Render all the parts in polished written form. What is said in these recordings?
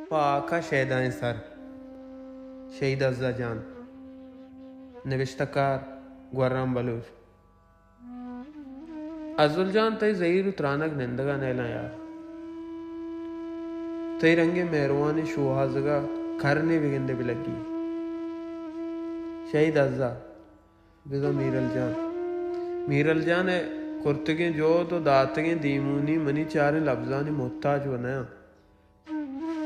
पाका शहदाएं सर शहीद अज़्ज़ा जान नविश्तकार गुर्राम बलूच अज़ुल जान तई ज़हीर उतरानक निंदगा नैला यार तई रंगे मेहरवानी शुहाजगा खरने बिगंदे बिलगी शहीद अज़्ज़ा बिज़ा मीरल जान है कुर्तगे जो तो दातगे दीमूनी मनी चारे लफ्ज़ानी मोहताज बनाया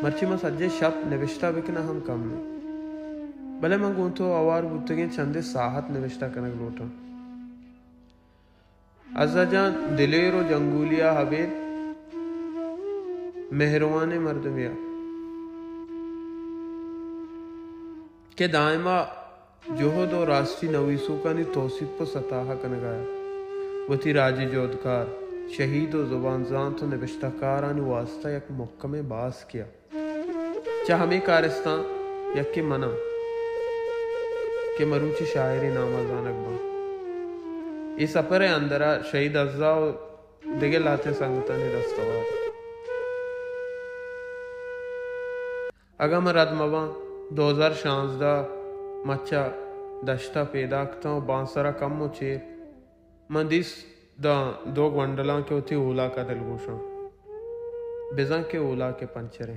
मर्ची में सज्जे शब नविश्ता बिकना हम कम में भले मैं गूंथो आवार बुतगे चंदे साहत नविश्ता कनक लोटा अज़्ज़ा जान दिलेरो जंगूलिया हबेद मेहरवाने मर्द मिया के दायमा जोहद और राष्ट्रीय नवीसू का नि तोसिफ पर सताहा कनगाया वती राजी जोधकार शहीद और जुबान जान तो नविश्ताकार आनी वास्ता एक मुक्कमे बास किया चाह हमें कारिस्तान यक्के मना के मरूची शायरी नामा जानक बा इस अपरे अंदरा शहीद अज़्ज़ा दिगे लाते संगता ने दस्तवार अगर मैं रदमवा 2016 मच्चा दश्ता पैदा करता हूँ बांसरा कम हो चेर मंदिस दो गंडला के उठी ओला का दिलगोशा बिजा के ओला के पंचरे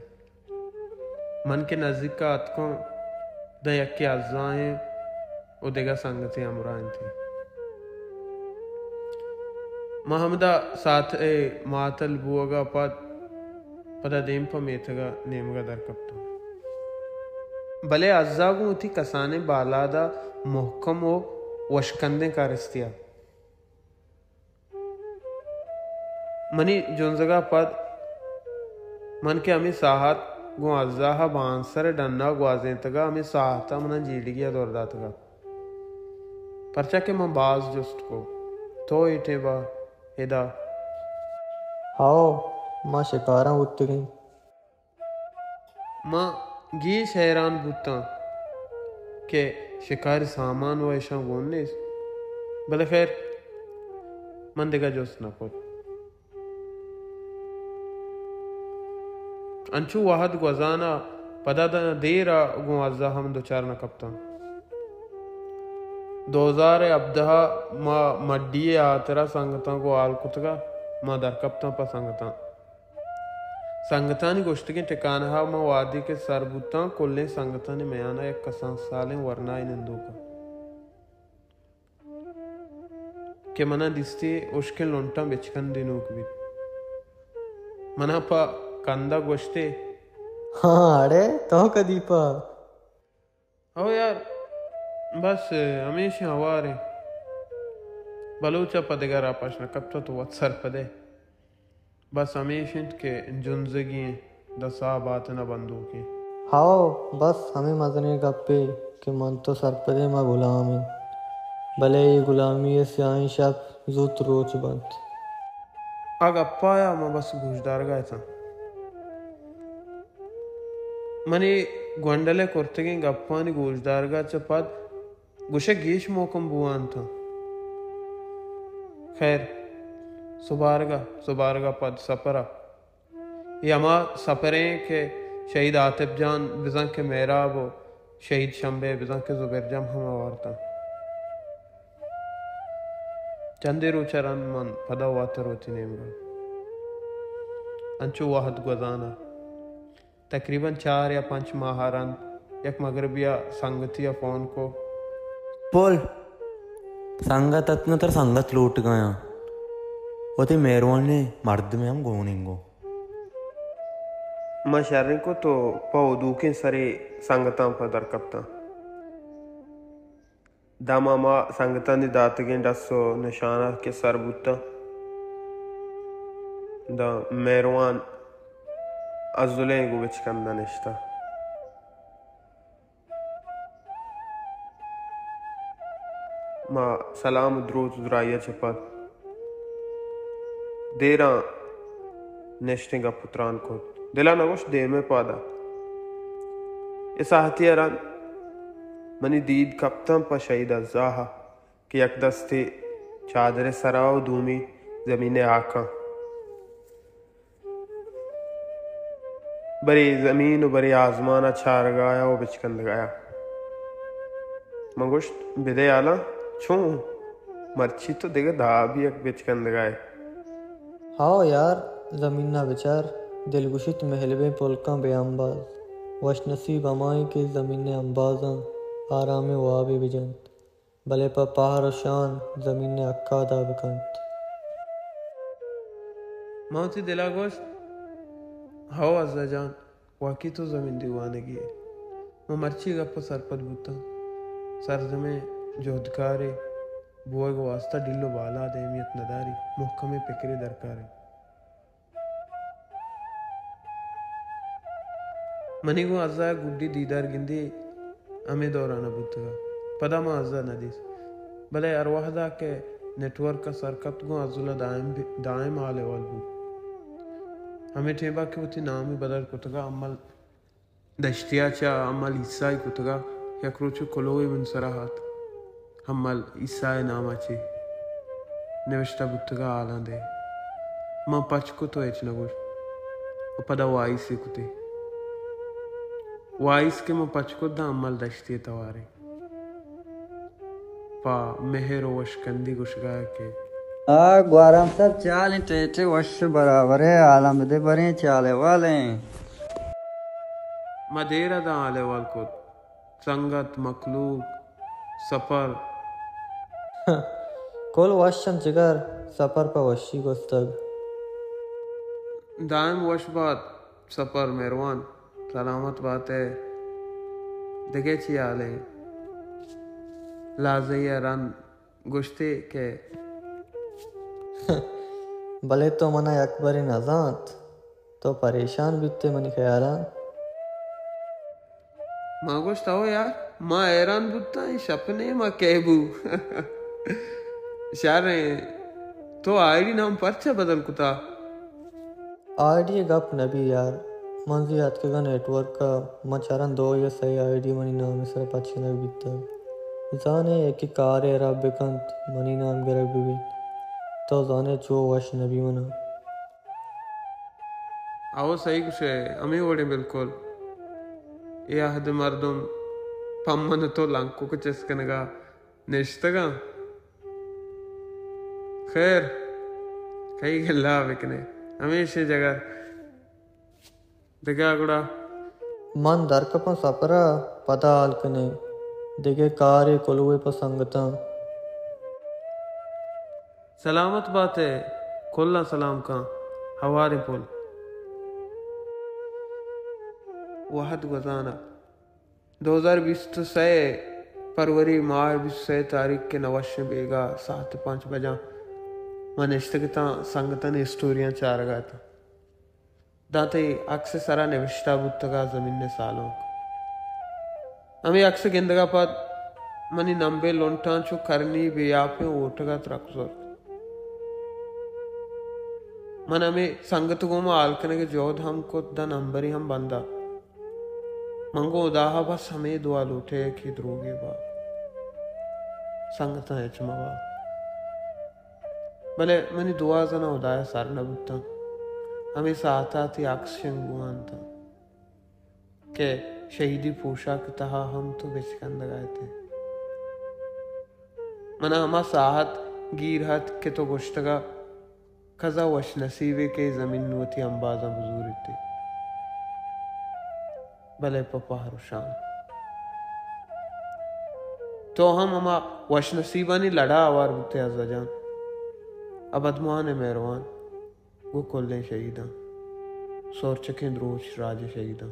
मन के नज़दीक का अतकों द यक्के अज़्ज़ाएं उदेगा संगते अमरान थी महमदा साथ मातल बुआगा पदा देम पर मेथगा नेमगा दर कप्ता भले अज़्ज़ा को उठी कसाने बालादा मुहकम हो वशकंदे कारस्तिया मनी जुंजगा पद मन के अमी साहत गो अज़्ज़ा बांसर डन्ना ग्वाजेंतगा अमी साहता मना जीड़गिया दौरदातगा परचा के मैं बाज जुस्ट को तो इटे बा हिदा हाओ माँ शिकारा उठ गई माँ गीश हैरान बुता के शिकारी सामान व ऐशा गोन्ने भले खैर मन देगा जुस्त न को अंचू वाहद गुजाना पदा देरा गो अज़्ज़ा हम दोचार न कप्ता 2000 अब्दहा मा मड्डिये आतरा संगता को आल कुतगा मा दर कप्ता पा संगता नि गोश्तगे टिकाना मा वादी के सरबुता कोल्ले संगता ने मयाना एक कसान साले वरना नंदू का के मना दिस्ते उश्के लोंटा बिचकन दिनों भी मना पा कंदा गोश्ते हाँ अरे तो कदीपा हो यार बस हमेशा हवारे बलूचा पदेगा रापाश न कब तो वत सर पदे बस हमेशा के जुंजगी दसा बात न बंदूकी हाओ बस हमें मजने गप्पे के मन तो सरपदे माँ गुलामी भले ये गुलामी से आई शब जुत रोच बंद आग अप्पाया मैं बस घुषदार गया था मनी गोंडले कुर्तगे गप्पानी घुषदार चपद गुशे गीश मोकम बुआन था खैर सुबारगा पद सपरा यमा सपरे के शहीद आतिफ जान बिजा के मेहराब शहीद शंबे बिजा के जुबैर जम हम आवारता चंदे रुचरन मन पदा वातर होती नेमगा अंचू वाहद गुजाना तकरीबन 4 या 5 माहारन एक मगरबिया संगतिया फोन को बोल संगत अतन तर संगत लूट गया वो मेहरवान ने मर्द में हम गोनिंगो मैं शहर को तो पौधू के सरे संगता पर दरकप्ता दामा मा संगता ने दातगे डसो निशाना के सरबुता दा मेहरवान अज़ुले गो बिचकंदा निश्ता मा सलाम द्रोज दुराया चपत देरा नेश्टिंगा पुत्रान को दिला नगोश देर में पादा इस आहतियारन मनी दीद कप्तम पर शहीद अज़्ज़ा कि यकदस्ते चादर सराव धूमी जमीने आका बरी जमीन बरी आसमान छार गाया वो बिचकंद गाया मंगुष्ट बिदे आला छू मर्ची तो देगा धा भी एक बिचकंद गाए। हाँ यार ज़मीना विचार दिलगुशित महलबे पुलका बेअंबाज वश नसीब अमाई के ज़मीन अंबाजां आराम वाबे बिजंत भले पहाड़ शान ज़मीन अक्का दा बिकंत मौती दिला गोश्त हाओ अज़ा जान वाकी तो ज़मीन दीवानगी है मैं मर्ची गप्प सरपत बुता सरजमे जोधकारे बुआ को वास्ता डिल्लो बाला देमियत नदारी मुहकमे फिक्रे दरकारे मनी को अज़ा गुड्डी दीदार गिंदी अमे दौराना बुतगा पदा मा अज़ा नदीस भले अरवाहदा के नेटवर्क का सरकत गो अजुला दायम आले वाल बु हमें ठेबा के उती नाम ही बदल कुतगा अमल दश्तियाचा अमल ईसाई कुतगा यक्रोचु कोलोई मुनसरा हाथ अमल ईसाई नामाची निविष्टा बुतगा आलांदे मां पचको तो एच नगोश पदा वाइसी कुते वाइस के मां पचको दा अमल दश्तिय तवारे पा मेहर वशकंदी गुशगा के ग्वारम सब चाल टेटे वश बराबर है आलम दे बरे चाले वाले मदेरा दा आले वाल को संगत मखलूक सफर कुल वशम जिगर सफर पर वशी गुस्तग दायम वश बात सफर मेहरवान सलामत बात है देखे छी आले लाजैया रन गुश्ते के भले तो मना अकबर नजात तो परेशान बीतते मनी ख्याला माँ गोश्त आओ यार माँ हैरान बुता है सपने माँ कहबू शार तो आईडी नाम पर्चा बदल कुता आईडी गप नबी यार मंजी हाथ के नेटवर्क का मचारन दो या सही आईडी मनी नाम सर पच्छे नग बीतता जाने एक कार है रब बेकंत मनी नाम गरब भी तो जाने चो वश नबी मना आओ सही कुछ है अमी वोड़े बिल्कुल ये आहद मर्दम पम्मन तो लांको को चस्कनगा नेश्तगा खैर कई गल्ला बिकने हमेशा जगह देखा गुड़ा मन दरकपन सपरा पता आलकने देखे कारे कोलुए पर संगता सलामत बात है कोल्ला सलाम का हवारे पुल वहद गुजाना 2020 से फरवरी माह 20 तारीख के नवश बेगा 7:05 बजा मनस्तगता संगतन स्टोरियां चार गया था दाते अक्स सरा ने विष्टा बुत्तगा जमीन ने सालों हमें अक्स गेंदगा पद मनी नंबे लोंटा चु करनी बेयापे ओटगा त्रक्सर मन हमें संगत को आलकने के जोध हमको द नंबरी हम बंदा मंगो उदाहा बस हमें दुआ लूटे कि द्रोगे बा संगत है चमवा भले मनी दुआ जना उदाया सार न बुत्ता हमें साथा थी अक्षंगुआन था के शहीदी पोशाक तहा हम तो बेचकंद गए थे मना हमा साहत गिरहत के तो गोश्तगा खजा वश नसीबे के जमीन वती अंबाजा बुजूरी थी भले पपा शान तो हम हमा वश नसीबा ने लड़ा आवार बुते अजान अब अदमान मेहरवान वो कोल्ले शहीदा सोर चके द्रोश राज शहीदा